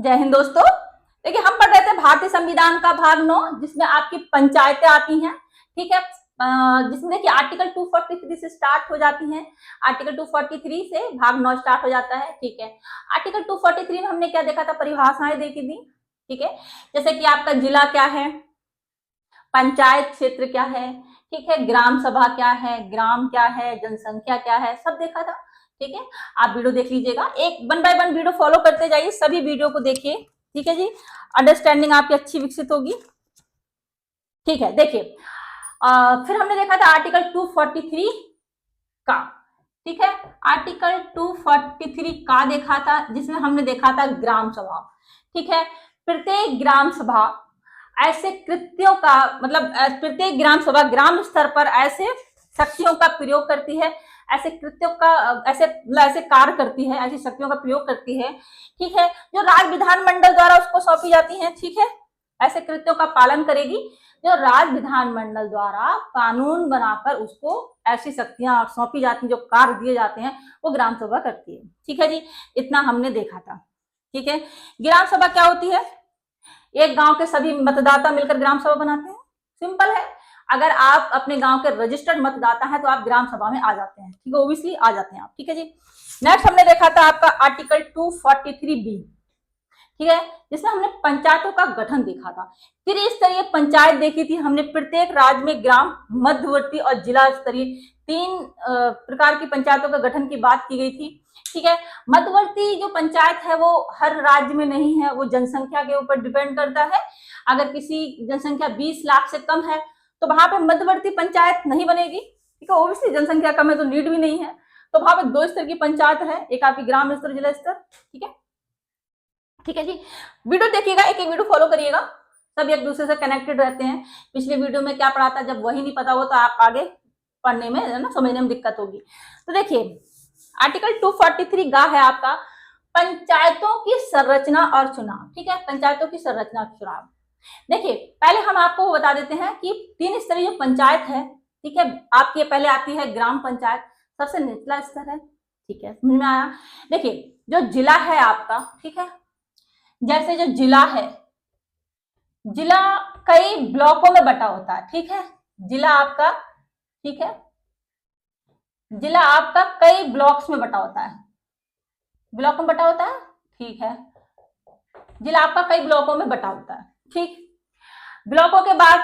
जय हिंद दोस्तों। देखिए, हम पढ़ रहे थे भारतीय संविधान का भाग 9, जिसमें आपकी पंचायतें आती हैं। ठीक है। जिसमें देखिए आर्टिकल 243 से स्टार्ट हो जाती हैं। आर्टिकल 243 से भाग 9 स्टार्ट हो जाता है। ठीक है। आर्टिकल 243 में हमने क्या देखा था, परिभाषाएं देखी थी। ठीक है। जैसे कि आपका जिला क्या है, पंचायत क्षेत्र क्या है, ठीक है, ग्राम सभा क्या है, ग्राम क्या है, जनसंख्या क्या है, सब देखा था। ठीक है। आप वीडियो देख लीजिएगा, एक 1 बाय 1 वीडियो फॉलो करते जाइए, सभी वीडियो को देखिए। ठीक है जी, अंडरस्टैंडिंग आपकी अच्छी विकसित होगी। ठीक है। देखिए, फिर हमने देखा था आर्टिकल 243 का। ठीक है। आर्टिकल 243 का देखा था, जिसमें हमने देखा था ग्राम सभा। ठीक है। प्रत्येक ग्राम सभा ऐसे कृत्यों का मतलब प्रत्येक ग्राम सभा ग्राम स्तर पर ऐसे शक्तियों का प्रयोग करती है, ऐसे कृत्यों का ऐसे कार्य करती है, ऐसी शक्तियों का प्रयोग करती है। ठीक है। जो राज्य विधानमंडल द्वारा उसको सौंपी जाती है। ठीक है। ऐसे कृत्यों का पालन करेगी जो राज्य विधानमंडल द्वारा कानून बनाकर उसको ऐसी शक्तियां सौंपी जाती हैं, जो कार्य दिए जाते हैं, वो ग्राम सभा करती है। ठीक है जी, इतना हमने देखा था। ठीक है। ग्राम सभा क्या होती है? एक गांव के सभी मतदाता मिलकर ग्राम सभा बनाते हैं। सिंपल है। अगर आप अपने गांव के रजिस्टर्ड मतदाता हैं तो आप ग्राम सभा में आ जाते हैं। ठीक है, ओबियसली आ जाते हैं आप। ठीक है जी। नेक्स्ट हमने देखा था आपका आर्टिकल 243B। ठीक है, जिसमें हमने पंचायतों का गठन देखा था। त्रिस्तरीय पंचायत देखी थी हमने। प्रत्येक राज्य में ग्राम, मध्यवर्ती और जिला स्तरीय 3 प्रकार की पंचायतों का गठन की बात की गई थी। ठीक है। मध्यवर्ती जो पंचायत है वो हर राज्य में नहीं है, वो जनसंख्या के ऊपर डिपेंड करता है। अगर किसी जनसंख्या 20 लाख से कम है तो वहां पे मध्यवर्ती पंचायत नहीं बनेगी। ठीक है, ओबियसली जनसंख्या कम है तो लीड भी नहीं है, तो वहां पे 2 स्तर की पंचायत है, एक आपकी ग्राम स्तर, जिला स्तर। ठीक है। ठीक है जी, वीडियो देखिएगा, एक एक वीडियो फॉलो करिएगा, सब एक दूसरे से कनेक्टेड रहते हैं। पिछले वीडियो में क्या पढ़ा था, जब वही नहीं पता हो तो आप आगे पढ़ने में है ना, समझने में दिक्कत होगी। तो देखिए, आर्टिकल 243 गा है आपका पंचायतों की संरचना और चुनाव। ठीक है, पंचायतों की संरचना और चुनाव। देखिए, पहले हम आपको बता देते हैं कि 3 स्तरीय जो पंचायत है। ठीक है, आपकी पहले आती है ग्राम पंचायत, सबसे निचला स्तर है। ठीक है, समझ में आया? देखिए, जो जिला है आपका, ठीक है, जैसे जो जिला है, जिला कई ब्लॉकों में बटा होता है। ठीक है, जिला आपका, ठीक है, जिला आपका कई ब्लॉक्स में बटा होता है, ब्लॉक में बटा होता है। ठीक है, जिला आपका कई ब्लॉकों में बटा होता है। ठीक, ब्लॉकों के बाद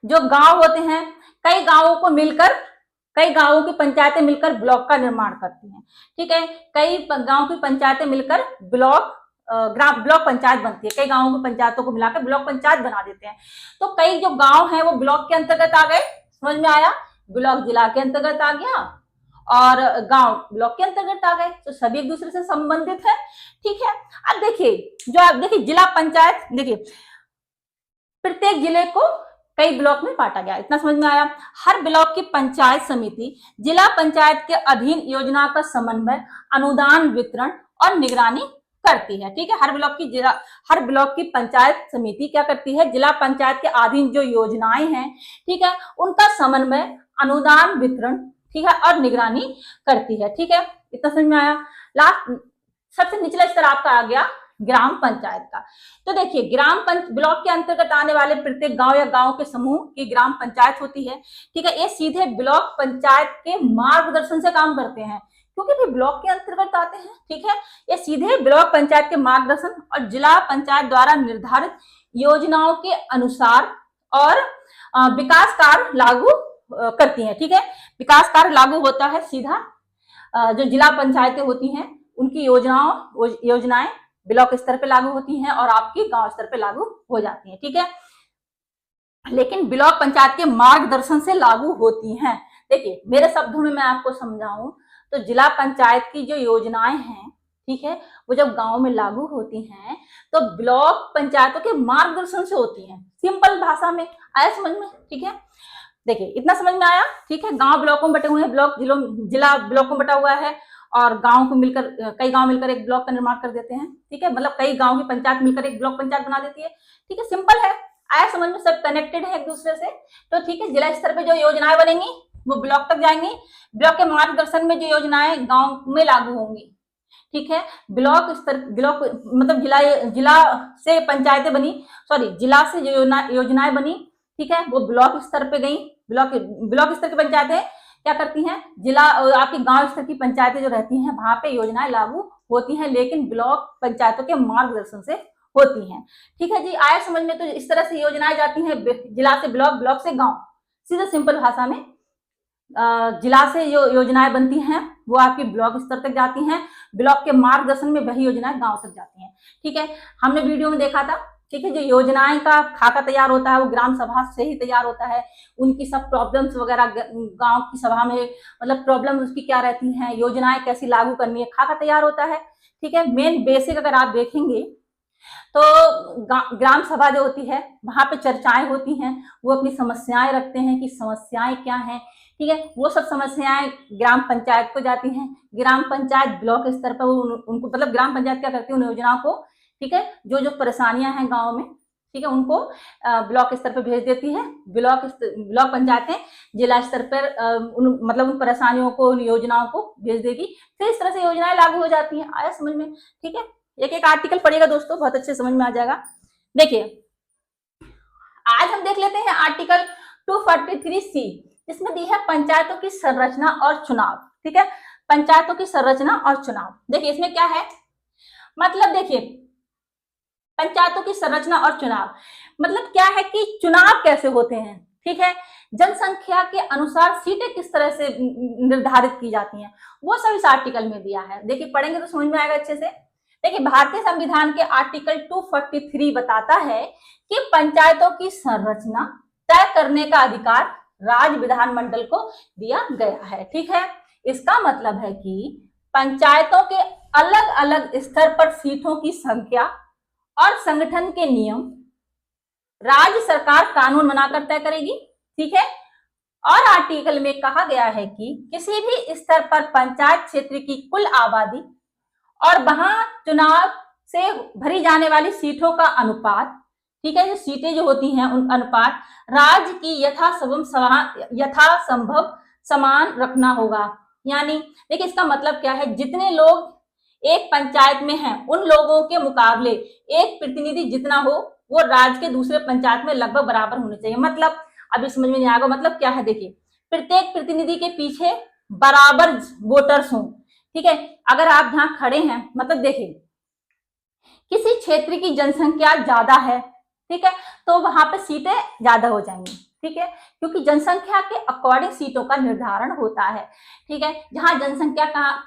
जो गांव होते हैं, कई गांवों को मिलकर, कई गांवों की पंचायतें मिलकर ब्लॉक का निर्माण करती हैं। ठीक है, कई गांव की पंचायतें मिलकर ब्लॉक ग्राम ब्लॉक पंचायत बनती है। कई गांवों की पंचायतों को मिलाकर ब्लॉक पंचायत बना देते हैं। तो कई जो गांव हैं वो ब्लॉक के अंतर्गत आ गए, समझ में आया? ब्लॉक जिला के अंतर्गत आ गया और गांव ब्लॉक के अंतर्गत आ गए, तो सभी एक दूसरे से संबंधित है। ठीक है। अब देखिए, जो आप देखिए जिला पंचायत, देखिए प्रत्येक जिले को कई ब्लॉक में बांटा गया, इतना समझ में आया? हर ब्लॉक की पंचायत समिति जिला पंचायत के अधीन योजना का समन्वय, अनुदान वितरण और निगरानी करती है। ठीक है, हर ब्लॉक की पंचायत समिति क्या करती है, जिला पंचायत के अधीन जो योजनाएं हैं, ठीक है, उनका समन्वय, अनुदान वितरण, ठीक है, और निगरानी करती है। ठीक है, इतना समझ में आया? लास्ट सबसे निचला स्तर आपका आ गया ग्राम पंचायत का। तो देखिए, ब्लॉक के अंतर्गत आने वाले प्रत्येक गांव या गांव के समूह की ग्राम पंचायत होती है। ठीक है, ये सीधे ब्लॉक पंचायत के मार्गदर्शन से काम करते हैं, क्योंकि भी ब्लॉक के अंतर्गत आते हैं। ठीक है, ये सीधे ब्लॉक पंचायत के मार्गदर्शन और जिला पंचायत द्वारा निर्धारित योजनाओं के अनुसार और विकास कार्य लागू करती हैं। ठीक है, विकास कार्य लागू होता है सीधा जो जिला पंचायतें होती हैं उनकी योजनाएं ब्लॉक स्तर पे लागू होती हैं और आपकी गांव स्तर पे लागू हो जाती हैं। ठीक है, लेकिन ब्लॉक पंचायत के मार्गदर्शन से लागू होती हैं। देखिए, मेरे शब्दों में मैं आपको समझाऊं तो जिला पंचायत की जो योजनाएं हैं, ठीक है, वो जब गांव में लागू होती हैं तो ब्लॉक पंचायतों के मार्गदर्शन से होती हैं। सिंपल भाषा में आया समझ में? ठीक है, देखिए इतना समझ में आया? ठीक है, गांव ब्लॉकों में बटे हुए हैं, जिला ब्लॉक में बटा हुआ है और गांव को मिलकर कई गांव मिलकर एक ब्लॉक का निर्माण कर देते हैं। ठीक है, मतलब कई गांव की पंचायत मिलकर एक ब्लॉक पंचायत बना देती है। ठीक है, सिंपल है, आया समझ में? सब कनेक्टेड है एक दूसरे से। तो ठीक है, जिला स्तर पे जो योजनाएं बनेंगी वो ब्लॉक तक जाएंगी, ब्लॉक के मार्गदर्शन में जो योजनाएं गांव में लागू होंगी। ठीक है। ब्लॉक स्तर, ब्लॉक मतलब जिला से पंचायतें बनी, सॉरी जिला से जो योजनाएं बनी, ठीक है, वो ब्लॉक स्तर पे गई। ब्लॉक स्तर की पंचायतें क्या करती हैं, जिला आपकी गांव स्तर की पंचायतें जो रहती हैं वहां पे योजनाएं लागू होती हैं, लेकिन ब्लॉक पंचायतों के मार्गदर्शन से होती हैं। ठीक है जी, आया समझ में? तो इस तरह से योजनाएं जाती हैं जिला से ब्लॉक, ब्लॉक से गांव। सीधे सिंपल भाषा में जिला से जो योजनाएं बनती हैं वो आपकी ब्लॉक स्तर तक जाती हैं, ब्लॉक के मार्गदर्शन में वही योजनाएं गांव तक जाती हैं। ठीक है, हमने वीडियो में देखा था, ठीक है, जो योजनाएं का खाका तैयार होता है वो ग्राम सभा से ही तैयार होता है। उनकी सब प्रॉब्लम्स वगैरह गांव की सभा में, मतलब प्रॉब्लम उसकी क्या रहती हैं, योजनाएं कैसी लागू करनी है, खाका तैयार होता है। ठीक है, मेन बेसिक अगर आप देखेंगे तो ग्राम सभा जो होती है वहां पे चर्चाएं होती हैं, वो अपनी समस्याएं रखते हैं कि समस्याएं क्या हैं। ठीक है, वो सब समस्याएं ग्राम पंचायत को जाती हैं, ग्राम पंचायत ब्लॉक स्तर पर उनको मतलब ग्राम पंचायत क्या करती है, उन योजनाओं को, ठीक है, जो जो परेशानियां हैं गांव में, ठीक है, उनको ब्लॉक स्तर पर भेज देती है। ब्लॉक पंचायतें जिला स्तर पर मतलब उन परेशानियों को, उन योजनाओं को भेज देगी, फिर इस तरह से योजनाएं लागू हो जाती हैं। आया समझ में? ठीक है, एक एक आर्टिकल पढ़ेगा दोस्तों, बहुत अच्छे समझ में आ जाएगा। देखिए आज हम देख लेते हैं आर्टिकल 243C, इसमें दी है पंचायतों की संरचना और चुनाव। ठीक है, पंचायतों की संरचना और चुनाव। देखिए इसमें क्या है, मतलब देखिए पंचायतों की संरचना और चुनाव मतलब क्या है कि चुनाव कैसे होते हैं। ठीक है, जनसंख्या के अनुसार सीटें किस तरह से निर्धारित की जाती हैं, वो सब इस आर्टिकल में दिया है। देखिए पढ़ेंगे तो समझ में आएगा अच्छे से। देखिए भारतीय संविधान के आर्टिकल 243 बताता है कि पंचायतों की संरचना तय करने का अधिकार राज्य विधानमंडल को दिया गया है। ठीक है, इसका मतलब है कि पंचायतों के अलग अलग स्तर पर सीटों की संख्या और संगठन के नियम राज्य सरकार कानून बनाकर तय करेगी। ठीक है, और आर्टिकल में कहा गया है कि किसी भी स्तर पर पंचायत क्षेत्र की कुल आबादी और वहां चुनाव से भरी जाने वाली सीटों का अनुपात, ठीक है, जो सीटें जो होती हैं उन अनुपात राज्य की यथासंभव समान रखना होगा। यानी देखिए इसका मतलब क्या है, जितने लोग एक पंचायत में हैं उन लोगों के मुकाबले एक प्रतिनिधि जितना हो वो राज्य के दूसरे पंचायत में लगभग बराबर होने चाहिए। मतलब अभी समझ में नहीं आएगा, मतलब क्या है, देखिए प्रत्येक प्रतिनिधि के पीछे बराबर वोटर्स हों। ठीक है, अगर आप जहां खड़े हैं, मतलब देखिए किसी क्षेत्र की जनसंख्या ज्यादा है, ठीक है, तो वहां पे सीटें ज्यादा हो जाएंगी। ठीक है, क्योंकि जनसंख्या के अकॉर्डिंग सीटों का निर्धारण होता है। ठीक है, जहां जनसंख्या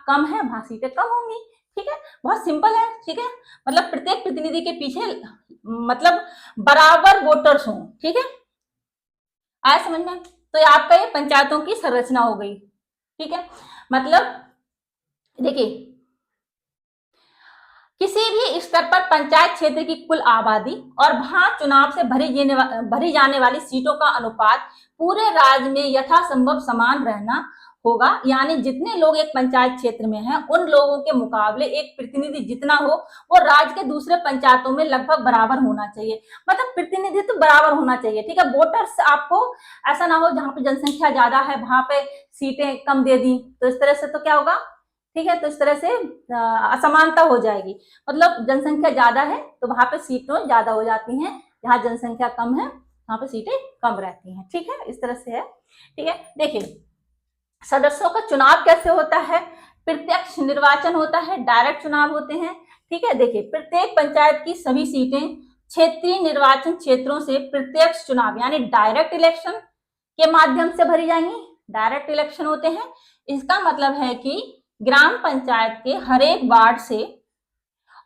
कम है वहां सीटें कम होंगी। ठीक है, बहुत सिंपल है। ठीक है, मतलब प्रत्येक प्रतिनिधि के पीछे मतलब बराबर वोटर्स हों। ठीक है, आया समझ में? तो ये आपका ये पंचायतों की संरचना हो गई। ठीक है, मतलब देखिए किसी भी स्तर पर पंचायत क्षेत्र की कुल आबादी और वहां चुनाव से भरी जाने वाली सीटों का अनुपात पूरे राज्य में यथासंभव समान रहना होगा। यानी जितने लोग एक पंचायत क्षेत्र में हैं उन लोगों के मुकाबले एक प्रतिनिधि जितना हो वो राज्य के दूसरे पंचायतों में लगभग बराबर होना चाहिए। मतलब प्रतिनिधित्व बराबर होना चाहिए। ठीक है, वोटर्स आपको ऐसा ना हो जहां पे जनसंख्या ज्यादा है वहां पे सीटें कम दे दी, तो इस तरह से तो क्या होगा, ठीक है, तो इस तरह से असमानता हो जाएगी। मतलब जनसंख्या ज्यादा है तो वहां पे सीटें ज्यादा हो जाती हैं, जहां जनसंख्या कम है वहां पे सीटें कम रहती हैं। ठीक है, इस तरह से है। ठीक है, देखिए सदस्यों का चुनाव कैसे होता है, प्रत्यक्ष निर्वाचन होता है, डायरेक्ट चुनाव होते हैं। ठीक है, देखिए प्रत्येक पंचायत की सभी सीटें क्षेत्रीय निर्वाचन क्षेत्रों से प्रत्यक्ष चुनाव यानी डायरेक्ट इलेक्शन के माध्यम से भरी जाएंगी। डायरेक्ट इलेक्शन होते हैं, इसका मतलब है कि ग्राम पंचायत के हर एक वार्ड से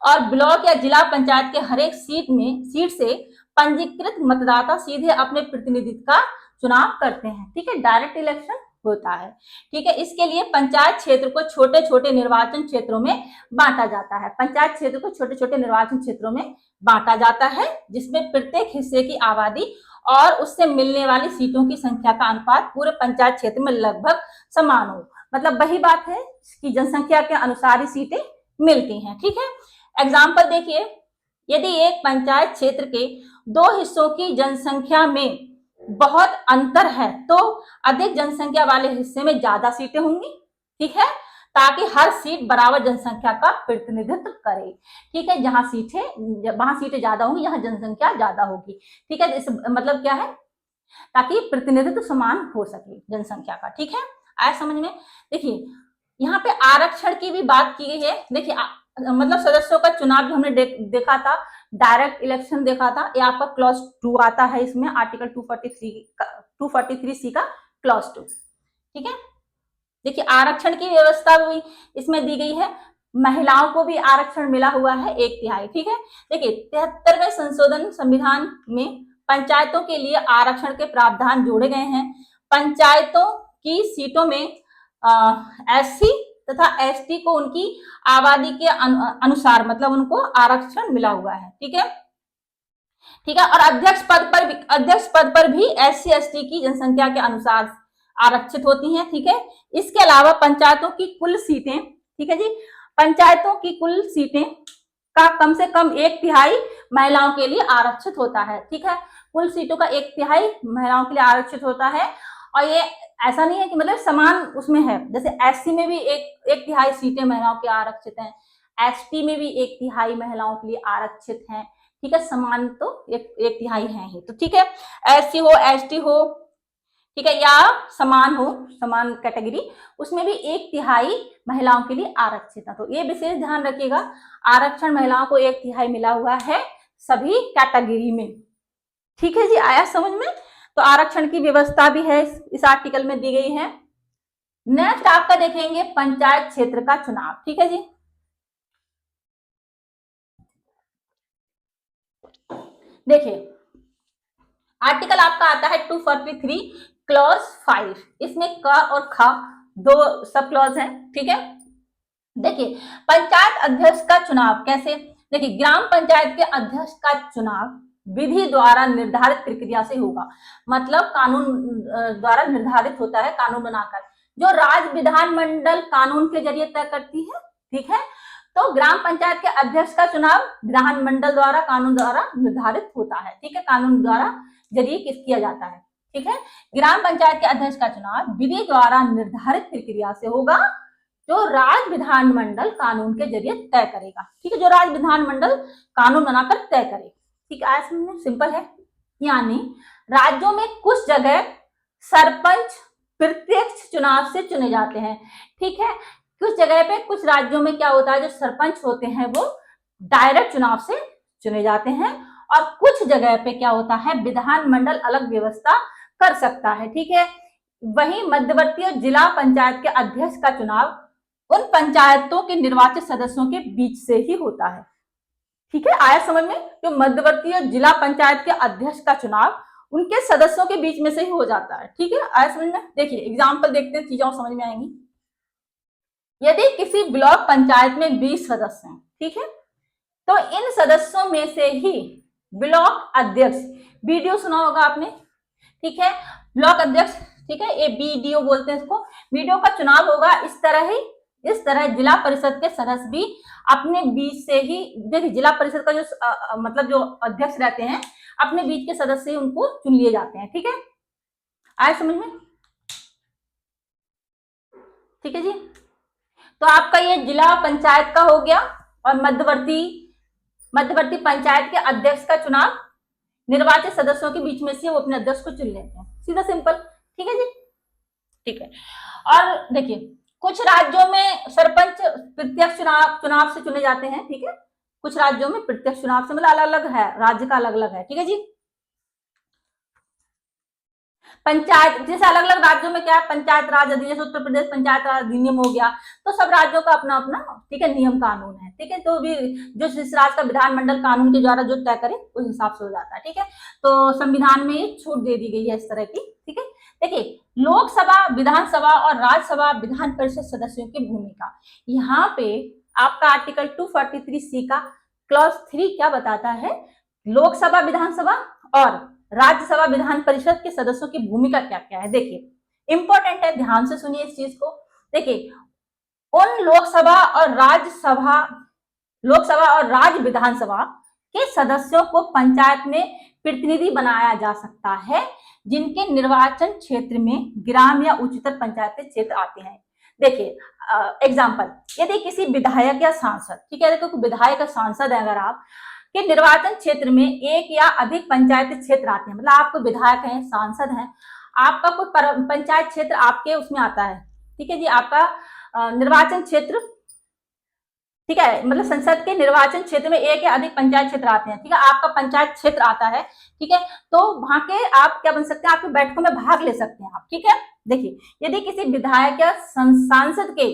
और ब्लॉक या जिला पंचायत के हर एक सीट से पंजीकृत मतदाता सीधे अपने प्रतिनिधित्व का चुनाव करते हैं। ठीक है, डायरेक्ट इलेक्शन होता है। ठीक है, इसके लिए पंचायत क्षेत्र को छोटे छोटे निर्वाचन क्षेत्रों में बांटा जाता है। पंचायत क्षेत्र को छोटे छोटे निर्वाचन क्षेत्रों में बांटा जाता है जिसमें प्रत्येक हिस्से की आबादी और उससे मिलने वाली सीटों की संख्या का अनुपात पूरे पंचायत क्षेत्र में लगभग समान हो। मतलब वही बात है कि जनसंख्या के अनुसार ही सीटें मिलती हैं। ठीक है, एग्जाम्पल देखिए, यदि एक पंचायत क्षेत्र के दो हिस्सों की जनसंख्या में बहुत अंतर है तो अधिक जनसंख्या वाले हिस्से में ज्यादा सीटें होंगी। ठीक है, ताकि हर सीट बराबर जनसंख्या का प्रतिनिधित्व करे। ठीक है, जहां सीटें ज्यादा होंगी, यहाँ जनसंख्या ज्यादा होगी। ठीक है, इस मतलब क्या है, ताकि प्रतिनिधित्व समान हो सके जनसंख्या का। ठीक है, आया समझ में। देखिए यहाँ पे आरक्षण की भी बात की गई है। देखिए मतलब सदस्यों का चुनाव जो हमने देखा था, डायरेक्ट इलेक्शन देखा था, ये आपका क्लॉज 2 आता है इसमें, आर्टिकल 243 सी का क्लॉज 2। ठीक है, देखिए आरक्षण की व्यवस्था भी इसमें दी गई है, महिलाओं को भी आरक्षण मिला हुआ है 1/3। ठीक है, देखिए 73वें संशोधन संविधान में पंचायतों के लिए आरक्षण के प्रावधान जोड़े गए हैं। पंचायतों की सीटों में एससी तथा एसटी को उनकी आबादी के अनुसार मतलब उनको आरक्षण मिला हुआ है। ठीक है, ठीक है, और अध्यक्ष पद पर भी एससी एसटी की जनसंख्या के अनुसार आरक्षित होती हैं। ठीक है, इसके अलावा पंचायतों की कुल सीटें, ठीक है जी, पंचायतों की कुल सीटें का कम से कम 1/3 महिलाओं के लिए आरक्षित होता है। ठीक है, कुल सीटों का 1/3 महिलाओं के लिए आरक्षित होता है। और ये ऐसा नहीं है कि मतलब समान उसमें है, जैसे एससी में भी 1/3 सीटें महिलाओं के आरक्षित हैं, एसटी में भी 1/3 महिलाओं के लिए आरक्षित हैं। ठीक है, समान तो 1/3 है ही। तो ठीक है, एससी हो एसटी हो, ठीक है, या समान कैटेगरी, उसमें भी 1/3 महिलाओं के लिए आरक्षित है। तो ये विशेष ध्यान रखिएगा, आरक्षण महिलाओं को 1/3 मिला हुआ है सभी कैटेगरी में। ठीक है जी, आया समझ में। तो आरक्षण की व्यवस्था भी है इस आर्टिकल में दी गई है। नेक्स्ट आपका देखेंगे पंचायत क्षेत्र का चुनाव। ठीक है जी, देखिए आर्टिकल आपका आता है 243 क्लॉज 5। इसमें क और ख 2 सब क्लॉज हैं। ठीक है, देखिए पंचायत अध्यक्ष का चुनाव कैसे, देखिए ग्राम पंचायत के अध्यक्ष का चुनाव विधि द्वारा निर्धारित प्रक्रिया से होगा, मतलब कानून द्वारा निर्धारित होता है, कानून बनाकर, जो राज्य विधानमंडल कानून के जरिए तय करती है। ठीक है, तो ग्राम पंचायत के अध्यक्ष का चुनाव विधानमंडल द्वारा कानून द्वारा निर्धारित होता है। ठीक है, कानून द्वारा जरिए किया जाता है। ठीक है, ग्राम पंचायत के अध्यक्ष का चुनाव विधि द्वारा निर्धारित प्रक्रिया से होगा, जो राज्य विधानमंडल कानून के जरिए तय करेगा। ठीक है, जो राज्य विधानमंडल कानून बनाकर तय करे। ठीक है, आज सिंपल है, यानी राज्यों में कुछ जगह सरपंच प्रत्यक्ष चुनाव से चुने जाते हैं। ठीक है, कुछ जगह पे कुछ राज्यों में क्या होता है, जो सरपंच होते हैं वो डायरेक्ट चुनाव से चुने जाते हैं, और कुछ जगह पे क्या होता है, विधानमंडल अलग व्यवस्था कर सकता है। ठीक है, वहीं मध्यवर्ती जिला पंचायत के अध्यक्ष का चुनाव उन पंचायतों के निर्वाचित सदस्यों के बीच से ही होता है। ठीक है, आया समझ में, जो मध्यवर्ती जिला पंचायत के अध्यक्ष का चुनाव उनके सदस्यों के बीच में से ही हो जाता है। ठीक है, आया समझ में। देखिए एग्जाम्पल देखते हैं, चीजें समझ में आएंगी। यदि किसी ब्लॉक पंचायत में 20 सदस्य हैं, ठीक है, तो इन सदस्यों में से ही ब्लॉक अध्यक्ष, बीडीओ सुना होगा आपने, ठीक है, ब्लॉक अध्यक्ष, ठीक है, ये बीडीओ बोलते हैं इसको, बीडीओ का चुनाव होगा। इस तरह जिला परिषद के सदस्य भी अपने बीच से ही, देखिए जिला परिषद का जो मतलब जो अध्यक्ष रहते हैं, अपने बीच के सदस्य ही उनको चुन लिए जाते हैं। ठीक है, आए समझ में। ठीक है जी, तो आपका ये जिला पंचायत का हो गया, और मध्यवर्ती पंचायत के अध्यक्ष का चुनाव निर्वाचित सदस्यों के बीच में से वो अपने अध्यक्ष को चुन लेते हैं, सीधा सिंपल। ठीक है जी, ठीक है। और देखिए कुछ राज्यों में सरपंच प्रत्यक्ष चुनाव से चुने जाते हैं। ठीक है, कुछ राज्यों में प्रत्यक्ष चुनाव से, मतलब अलग अलग है, राज्य का अलग अलग है। ठीक है जी, पंचायत जैसे अलग अलग राज्यों में क्या है, पंचायत राज अधिनियम, उत्तर प्रदेश पंचायत राज अधिनियम हो गया, तो सब राज्यों का अपना अपना, ठीक है, नियम कानून है। ठीक है, तो भी जो जिस राज्य का विधानमंडल कानून के द्वारा जो तय करे उस हिसाब से हो जाता है। ठीक है, तो संविधान में ये छूट दे दी गई है इस तरह की। ठीक है, देखिए लोकसभा, विधानसभा और राज्यसभा विधान परिषद सदस्यों की भूमिका, यहाँ पे आपका आर्टिकल 243C का क्लॉज 3 क्या बताता है, लोकसभा, विधानसभा और राज्यसभा विधान परिषद के सदस्यों की भूमिका क्या क्या है। देखिए इंपॉर्टेंट है, ध्यान से सुनिए इस चीज को। देखिए उन लोकसभा और राज्य विधानसभा के सदस्यों को पंचायत में प्रतिनिधि बनाया जा सकता है, जिनके निर्वाचन क्षेत्र में ग्राम या उच्चतर पंचायती क्षेत्र आते हैं। देखिए एग्जाम्पल, यदि किसी विधायक या सांसद, ठीक है, देखो विधायक या सांसद है अगर आप के निर्वाचन क्षेत्र में एक या अधिक पंचायत क्षेत्र आते हैं, मतलब आप विधायक हैं, सांसद हैं, आपका कोई पंचायत क्षेत्र आपके उसमें आता है, ठीक है जी, आपका निर्वाचन क्षेत्र, ठीक है, मतलब संसद के निर्वाचन क्षेत्र में एक या अधिक पंचायत क्षेत्र आते हैं, ठीक है, आपका पंचायत क्षेत्र आता है, ठीक है, तो वहां के आप क्या बन सकते हैं, आपकी बैठकों में भाग ले सकते हैं आप, ठीक है। देखिए, यदि किसी विधायक या सांसद के,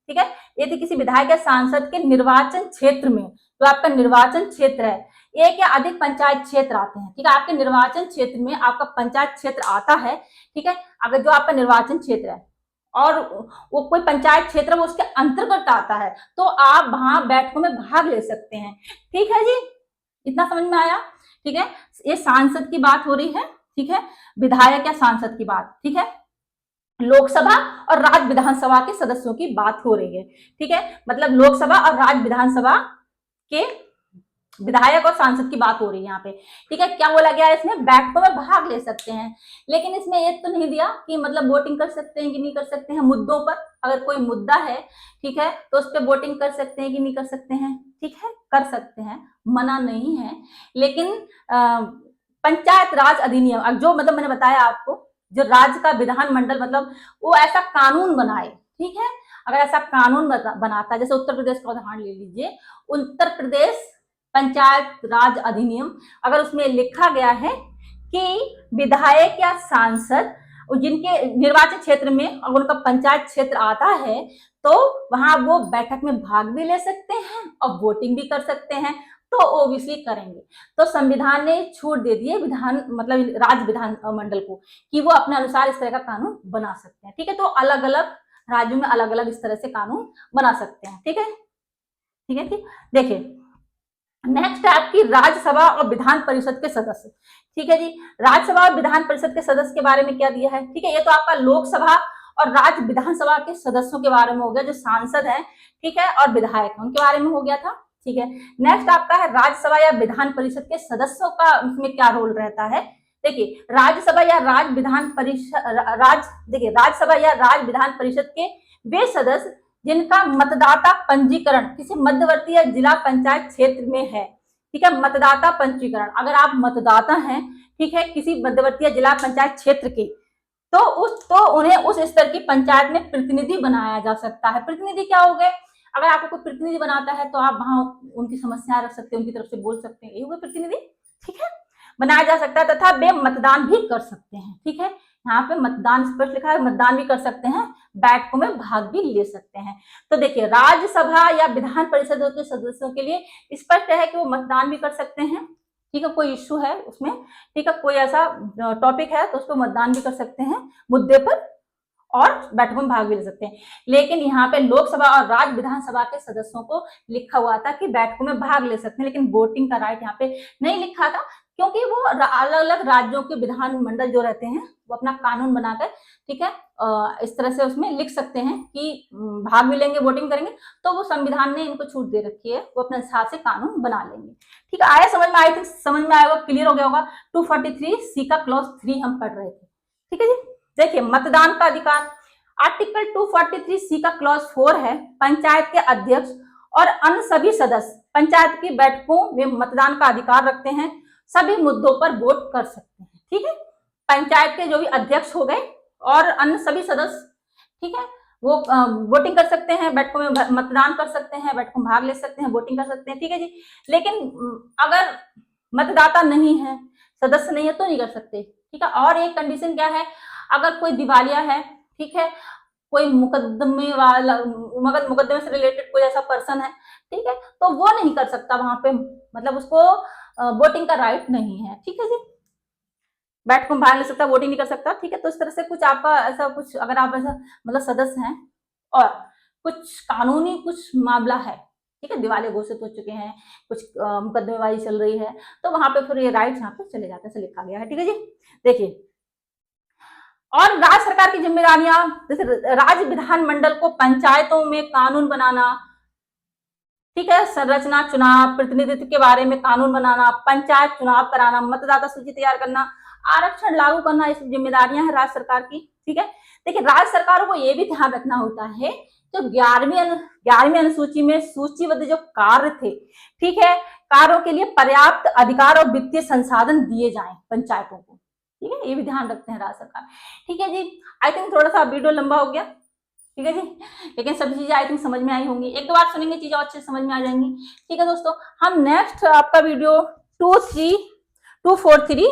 ठीक है, यदि किसी विधायक या सांसद के निर्वाचन क्षेत्र में, जो आपका निर्वाचन क्षेत्र है, एक या अधिक पंचायत क्षेत्र आते हैं, ठीक है, आपके निर्वाचन क्षेत्र में आपका पंचायत क्षेत्र आता है, ठीक है, अगर जो आपका निर्वाचन क्षेत्र है और वो कोई पंचायत क्षेत्र वो उसके अंतर्गत आता है, तो आप वहां बैठकों में भाग ले सकते हैं, ठीक है जी, इतना समझ में आया, ठीक है। ये सांसद की बात हो रही है, ठीक है, विधायक या सांसद की बात, ठीक है, लोकसभा और राज्य विधानसभा के सदस्यों की बात हो रही है, ठीक है, मतलब लोकसभा और राज्य विधानसभा के विधायक और सांसद की बात हो रही है यहाँ पे, ठीक है। क्या बोला गया है इसमें, बैठकों में भाग ले सकते हैं, लेकिन इसमें ये तो नहीं दिया कि मतलब वोटिंग कर सकते हैं कि नहीं कर सकते हैं मुद्दों पर, अगर कोई मुद्दा है, ठीक है, तो उस पर वोटिंग कर सकते हैं कि नहीं कर सकते हैं, ठीक है, कर सकते हैं, मना नहीं है, लेकिन पंचायत राज अधिनियम जो मतलब मैंने बताया आपको, जो राज्य का विधानमंडल मतलब वो ऐसा कानून बनाए, ठीक है, अगर ऐसा कानून बनाता है, जैसे उत्तर प्रदेश का उदाहरण ले लीजिए, उत्तर प्रदेश पंचायत राज अधिनियम, अगर उसमें लिखा गया है कि विधायक या सांसद जिनके निर्वाचन क्षेत्र में अगर उनका पंचायत क्षेत्र आता है, तो वहां वो बैठक में भाग भी ले सकते हैं और वोटिंग भी कर सकते हैं, तो ओबीसी करेंगे। तो संविधान ने छूट दे दी है विधान मतलब राज्य विधानमंडल को कि वो अपने अनुसार इस तरह का कानून बना सकते हैं, ठीक है, तो अलग अलग राज्यों में अलग अलग इस तरह से कानून बना सकते हैं, ठीक है, ठीक है, ठीक। देखिए नेक्स्ट है आपकी राज्यसभा और विधान परिषद के सदस्य, ठीक है जी, राज्यसभा और विधान परिषद के सदस्य के बारे में क्या दिया है, ठीक है, ये तो आपका लोकसभा और राज्य विधानसभा के सदस्यों के बारे में हो गया, जो सांसद है, ठीक है, और विधायक है उनके बारे में हो गया था, ठीक है। नेक्स्ट आपका है राज्यसभा या विधान परिषद के सदस्यों का उसमें क्या रोल रहता है। देखिए राज्यसभा या राज्य विधान परिषद देखिए राज्यसभा या राज्य विधान परिषद के वे सदस्य जिनका मतदाता पंजीकरण किसी मध्यवर्ती या जिला पंचायत क्षेत्र में है, ठीक है, मतदाता पंजीकरण, अगर आप मतदाता हैं, ठीक है, किसी मध्यवर्ती या जिला पंचायत क्षेत्र के, तो उन्हें उस स्तर की पंचायत में प्रतिनिधि बनाया जा सकता है। प्रतिनिधि क्या हो गए, अगर आपको कोई प्रतिनिधि बनाता है तो आप वहां उनकी समस्या रख सकते हैं, उनकी तरफ से बोल सकते हैं, यही हुए प्रतिनिधि, ठीक है, बनाया जा सकता है, तथा वे मतदान भी कर सकते हैं, ठीक है, यहाँ पे मतदान स्पष्ट लिखा है, मतदान भी कर सकते हैं, बैठकों में भाग भी ले सकते हैं। तो देखिए राज्यसभा या विधान परिषद के सदस्यों के लिए स्पष्ट है कि वो मतदान भी कर सकते हैं, ठीक है, कोई इश्यू है उसमें, ठीक है, कोई ऐसा टॉपिक है तो उस पर मतदान भी कर सकते हैं मुद्दे पर और बैठकों में भाग भी ले सकते हैं। लेकिन यहाँ पे लोकसभा और राज्य विधानसभा के सदस्यों को लिखा हुआ था कि बैठकों में भाग ले सकते हैं, लेकिन वोटिंग का राइट यहाँ पे नहीं लिखा था, क्योंकि वो अलग अलग राज्यों के विधानमंडल जो रहते हैं वो अपना कानून बनाकर, ठीक है, इस तरह से उसमें लिख सकते हैं कि भाग भी लेंगे, वोटिंग करेंगे, तो वो संविधान ने इनको छूट दे रखी है, वो अपने हिसाब से कानून बना लेंगे, ठीक है। आया समझ में, आई थिंक समझ में आएगा, क्लियर हो गया होगा। 243C का क्लॉज 3 हम पढ़ रहे थे, ठीक है जी। देखिए मतदान का अधिकार, आर्टिकल 243C का क्लॉज 4 है, पंचायत के अध्यक्ष और अन्य सभी सदस्य पंचायत की बैठकों में मतदान का अधिकार रखते हैं, सभी मुद्दों पर वोट कर सकते हैं, ठीक है, पंचायत के जो भी अध्यक्ष हो गए और अन्य सभी सदस्य, ठीक है, वो वोटिंग कर सकते हैं, बैठकों में मतदान कर सकते हैं, बैठकों में भाग ले सकते हैं, वोटिंग कर सकते हैं, ठीक है जी। लेकिन अगर मतदाता नहीं है, सदस्य नहीं है तो नहीं कर सकते, ठीक है। और एक कंडीशन क्या है, अगर कोई दिवालिया है, ठीक है, कोई मुकदमे वाला मुकदमे से रिलेटेड कोई ऐसा पर्सन है, ठीक है, तो वो नहीं कर सकता वहां पे, मतलब उसको वोटिंग का राइट नहीं है, ठीक है जी, बैठकों में भाग ले सकता, वोटिंग नहीं कर सकता, ठीक है। तो इस तरह से कुछ आपका ऐसा कुछ, अगर आप ऐसा मतलब सदस्य हैं और कुछ कानूनी कुछ मामला है, ठीक है, दिवालिया घोषित हो चुके हैं, कुछ मुकदमेबाजी चल रही है, तो वहां पे फिर ये राइट यहाँ पे चले जाते हैं, ऐसे लिखा गया है, ठीक है जी। देखिए और राज्य सरकार की जिम्मेदारियां, जैसे राज्य विधानमंडल को पंचायतों में कानून बनाना, ठीक है, संरचना, चुनाव, प्रतिनिधित्व के बारे में कानून बनाना, पंचायत चुनाव कराना, मतदाता सूची तैयार करना, आरक्षण लागू करना, इस जिम्मेदारियां हैं राज्य सरकार की, ठीक है। देखिए राज्य सरकारों को ये भी ध्यान रखना होता है जो 11वीं अनुसूची में सूचीबद्ध जो कार्य थे, ठीक है, कार्यों के लिए पर्याप्त अधिकार और वित्तीय संसाधन दिए जाएं पंचायतों को, ठीक है, ये भी ध्यान रखते हैं राज्य सरकार। ठीक है जी, आई थिंक थोड़ा सा वीडियो लंबा हो गया, ठीक है जी, लेकिन सभी चीजें आई थिंक समझ में आई होंगी, एक दो बार सुनेंगे चीजें अच्छे से समझ में आ जाएंगी। ठीक है दोस्तों, हम नेक्स्ट आपका वीडियो 243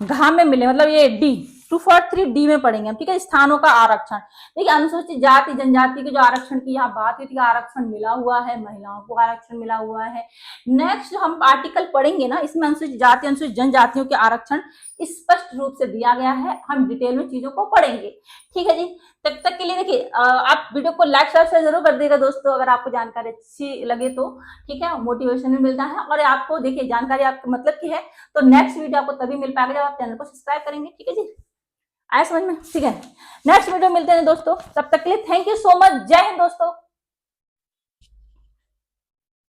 घ में मिले, मतलब ये डी 243 डी में पढ़ेंगे हम, ठीक है, स्थानों का आरक्षण। देखिए अनुसूचित जाति जनजाति के जो आरक्षण की यहाँ बात हुई थी, आरक्षण मिला हुआ है, महिलाओं को आरक्षण मिला हुआ है। नेक्स्ट जो हम आर्टिकल पढ़ेंगे ना, इसमें अनुसूचित जाति अनुसूचित जनजातियों के आरक्षण स्पष्ट रूप से दिया गया है, हम डिटेल में चीजों को पढ़ेंगे। ठीक है जी, तब तक के लिए देखिए आप वीडियो को लाइक शेयर जरूर कर देगा दोस्तों, अगर आपको जानकारी अच्छी लगे तो, ठीक है, मोटिवेशन भी मिलता है, और आपको देखिए जानकारी आपके मतलब की है तो नेक्स्ट वीडियो आपको तभी मिल पाएगा जब आप चैनल को सब्सक्राइब करेंगे। ठीक है जी, आया समझ में, ठीक है, नेक्स्ट वीडियो मिलते हैं दोस्तों, तब तक के लिए थैंक यू सो मच, जय हिंद दोस्तों।